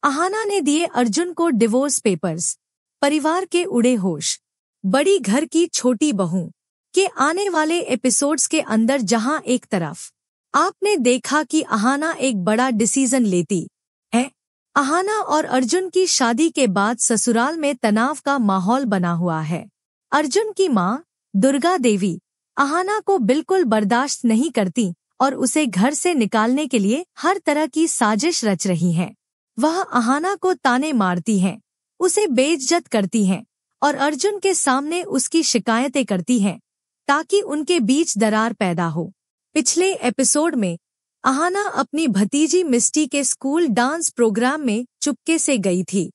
अहाना ने दिए अर्जुन को डिवोर्स पेपर्स। परिवार के उड़े होश। बड़ी घर की छोटी बहू के आने वाले एपिसोड्स के अंदर जहां एक तरफ आपने देखा कि अहाना एक बड़ा डिसीजन लेती है। अहाना और अर्जुन की शादी के बाद ससुराल में तनाव का माहौल बना हुआ है। अर्जुन की मां दुर्गा देवी अहाना को बिल्कुल बर्दाश्त नहीं करती और उसे घर से निकालने के लिए हर तरह की साजिश रच रही हैं। वह अहाना को ताने मारती हैं, उसे बेइज्जत करती हैं और अर्जुन के सामने उसकी शिकायतें करती हैं ताकि उनके बीच दरार पैदा हो। पिछले एपिसोड में अहाना अपनी भतीजी मिस्टी के स्कूल डांस प्रोग्राम में चुपके से गई थी,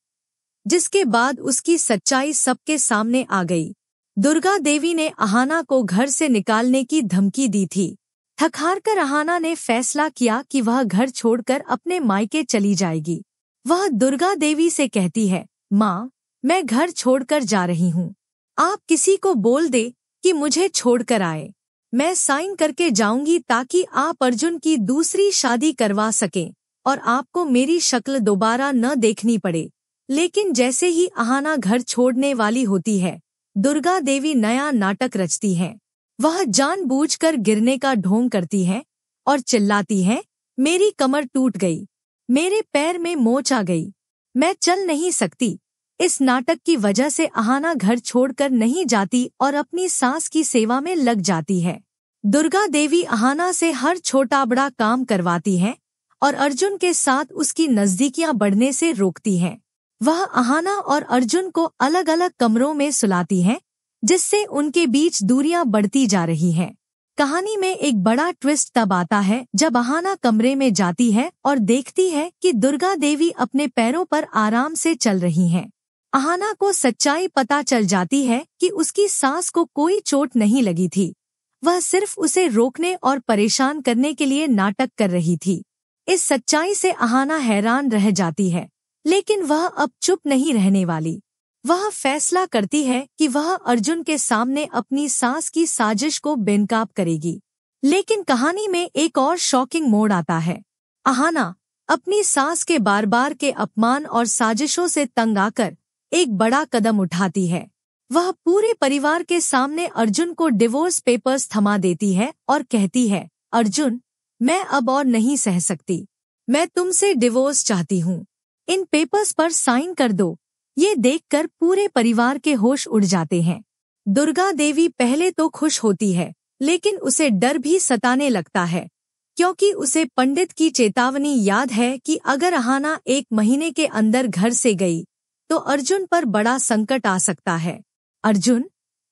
जिसके बाद उसकी सच्चाई सबके सामने आ गई। दुर्गा देवी ने अहाना को घर से निकालने की धमकी दी थी। थक-हार कर अहाना ने फैसला किया कि वह घर छोड़कर अपने मायके चली जाएगी। वह दुर्गा देवी से कहती है, माँ, मैं घर छोड़कर जा रही हूँ। आप किसी को बोल दे कि मुझे छोड़कर आए। मैं साइन करके जाऊंगी ताकि आप अर्जुन की दूसरी शादी करवा सकें और आपको मेरी शक्ल दोबारा न देखनी पड़े। लेकिन जैसे ही अहाना घर छोड़ने वाली होती है, दुर्गा देवी नया नाटक रचती है। वह जानबूझकर गिरने का ढोंग करती है और चिल्लाती है, मेरी कमर टूट गई, मेरे पैर में मोच आ गई, मैं चल नहीं सकती। इस नाटक की वजह से अहाना घर छोड़कर नहीं जाती और अपनी सास की सेवा में लग जाती है। दुर्गा देवी अहाना से हर छोटा बड़ा काम करवाती है और अर्जुन के साथ उसकी नजदीकियां बढ़ने से रोकती है। वह अहाना और अर्जुन को अलग अलग कमरों में सुलाती है, जिससे उनके बीच दूरियां बढ़ती जा रही हैं। कहानी में एक बड़ा ट्विस्ट तब आता है जब अहाना कमरे में जाती है और देखती है कि दुर्गा देवी अपने पैरों पर आराम से चल रही हैं। अहाना को सच्चाई पता चल जाती है कि उसकी सास को कोई चोट नहीं लगी थी, वह सिर्फ उसे रोकने और परेशान करने के लिए नाटक कर रही थी। इस सच्चाई से अहाना हैरान रह जाती है, लेकिन वह अब चुप नहीं रहने वाली। वह फैसला करती है कि वह अर्जुन के सामने अपनी सास की साजिश को बेनकाब करेगी। लेकिन कहानी में एक और शॉकिंग मोड़ आता है। अहाना अपनी सास के बार बार के अपमान और साजिशों से तंग आकर एक बड़ा कदम उठाती है। वह पूरे परिवार के सामने अर्जुन को डिवोर्स पेपर्स थमा देती है और कहती है, अर्जुन, मैं अब और नहीं सह सकती, मैं तुमसे डिवोर्स चाहती हूँ। इन पेपर्स पर साइन कर दो। ये देखकर पूरे परिवार के होश उड़ जाते हैं। दुर्गा देवी पहले तो खुश होती है, लेकिन उसे डर भी सताने लगता है, क्योंकि उसे पंडित की चेतावनी याद है कि अगर अहाना 1 महीने के अंदर घर से गई तो अर्जुन पर बड़ा संकट आ सकता है। अर्जुन,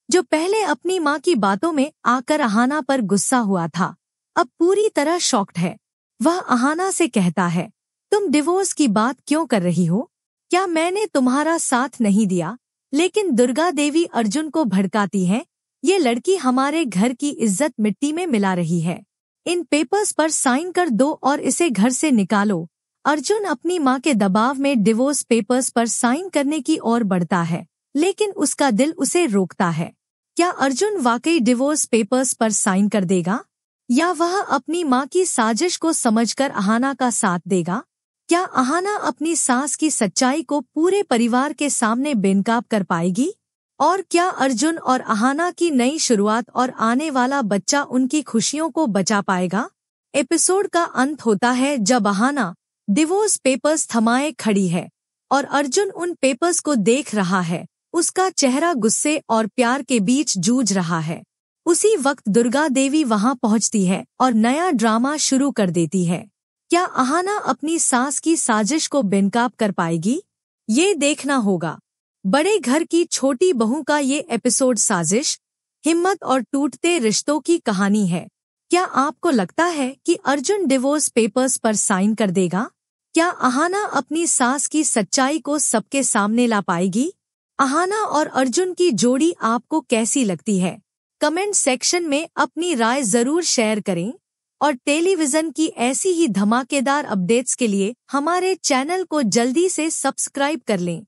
जो पहले अपनी माँ की बातों में आकर अहाना पर गुस्सा हुआ था, अब पूरी तरह शॉक्ड है। वह अहाना से कहता है, तुम डिवोर्स की बात क्यों कर रही हो? क्या मैंने तुम्हारा साथ नहीं दिया? लेकिन दुर्गा देवी अर्जुन को भड़काती है, ये लड़की हमारे घर की इज्जत मिट्टी में मिला रही है। इन पेपर्स पर साइन कर दो और इसे घर से निकालो। अर्जुन अपनी माँ के दबाव में डिवोर्स पेपर्स पर साइन करने की ओर बढ़ता है, लेकिन उसका दिल उसे रोकता है। क्या अर्जुन वाकई डिवोर्स पेपर्स पर साइन कर देगा, या वह अपनी माँ की साजिश को समझकर अहाना का साथ देगा? क्या अहाना अपनी सास की सच्चाई को पूरे परिवार के सामने बेनकाब कर पाएगी? और क्या अर्जुन और अहाना की नई शुरुआत और आने वाला बच्चा उनकी खुशियों को बचा पाएगा? एपिसोड का अंत होता है जब अहाना डिवोर्स पेपर्स थमाए खड़ी है और अर्जुन उन पेपर्स को देख रहा है। उसका चेहरा गुस्से और प्यार के बीच जूझ रहा है। उसी वक्त दुर्गा देवी वहां पहुंचती है और नया ड्रामा शुरू कर देती है। क्या अहाना अपनी सास की साजिश को बेनकाब कर पाएगी? ये देखना होगा। बड़े घर की छोटी बहू का ये एपिसोड साजिश, हिम्मत और टूटते रिश्तों की कहानी है। क्या आपको लगता है कि अर्जुन डिवोर्स पेपर्स पर साइन कर देगा? क्या अहाना अपनी सास की सच्चाई को सबके सामने ला पाएगी? अहाना और अर्जुन की जोड़ी आपको कैसी लगती है? कमेंट सेक्शन में अपनी राय जरूर शेयर करें और टेलीविजन की ऐसी ही धमाकेदार अपडेट्स के लिए हमारे चैनल को जल्दी से सब्सक्राइब कर लें।